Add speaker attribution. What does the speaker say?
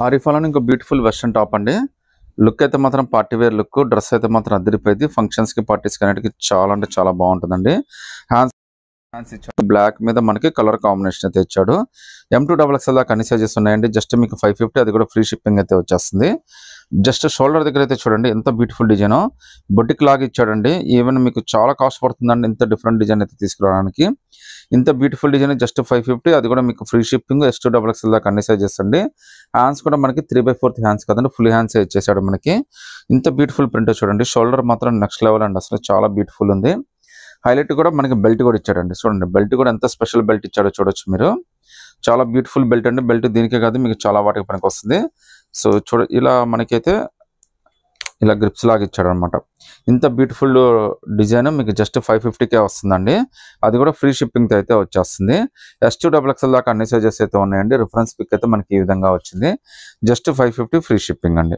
Speaker 1: ఆరిఫాలోని ఇంకో beautiful western top అండి. Look అయితే మాత్రం పార్టీ వేర్ లుక్. డ్రెస్ అయితే మాత్రం అదిరిపోయింది. ఫంక్షన్స్‌కి, పార్టీస్‌కి అన్నిటికి చాలా అంటే చాలా బాగుంటుందండి. హ్యాండ్స్ హ్యాండ్స్ ఇచ్చాడు. బ్లాక్ మీద మనకి కలర్ కాంబినేషన్ అయితే ఇచ్చాడు. M2 XXL దాకా అన్ని సైజెస్ ఉన్నాయండి. జస్ట్ మీకు 550, అది కూడా ఫ్రీ షిప్పింగ్ అయితే వచ్చేస్తుంది. జస్ట్ షోల్డర్ దగ్గర అయితే చూడండి ఎంత బ్యూటిఫుల్ డిజైన్. బొటిక్ లాగా ఇచ్చాడండి. ఈవెన్ మీకు చాలా కాస్ట్ పడుతుందండి ఇంత డిఫరెంట్ డిజైన్ అయితే తీసుకురావడానికి. ఇంత బ్యూటిఫుల్ డిజైన్ జస్ట్ 550, అది కూడా మీకు ఫ్రీ షిప్పింగ్. S2 XXL దాకా అన్ని సైజెస్ అండి. హ్యాండ్స్ కూడా మనకి 3/4 హ్యాండ్స్ కదండి, ఫుల్ హ్యాండ్స్ ఇచ్చేసాడు మనకి. ఇంత బ్యూటిఫుల్ ప్రింట్ చూడండి. షోల్డర్ మాత్రం నెక్స్ట్ లెవెల్ అండి, అసలు చాలా బ్యూటిఫుల్ ఉంది. హైలైట్ కూడా మనకి బెల్ట్ కూడా ఇచ్చాడండి. చూడండి బెల్ట్ కూడా ఎంత స్పెషల్ బెల్ట్ ఇచ్చాడో చూడొచ్చు మీరు. చాలా బ్యూటిఫుల్ బెల్ట్ అండి. బెల్ట్ దీనికే కాదు మీకు చాలా వాటికి పనికి వస్తుంది. సో ఇలా మనకైతే ఇలా గ్రిప్స్ లాగా ఇచ్చాడు అనమాట. ఇంత బ్యూటిఫుల్ డిజైన్ మీకు జస్ట్ 550కే వస్తుందండి. అది కూడా ఫ్రీ షిప్పింగ్ తో అయితే వచ్చేస్తుంది. S2 XXL దాకా అన్ని సైజెస్ అయితే ఉన్నాయండి. రిఫరెన్స్ పిక్ అయితే మనకి ఈ విధంగా వచ్చింది. జస్ట్ 550 ఫ్రీ షిప్పింగ్ అండి.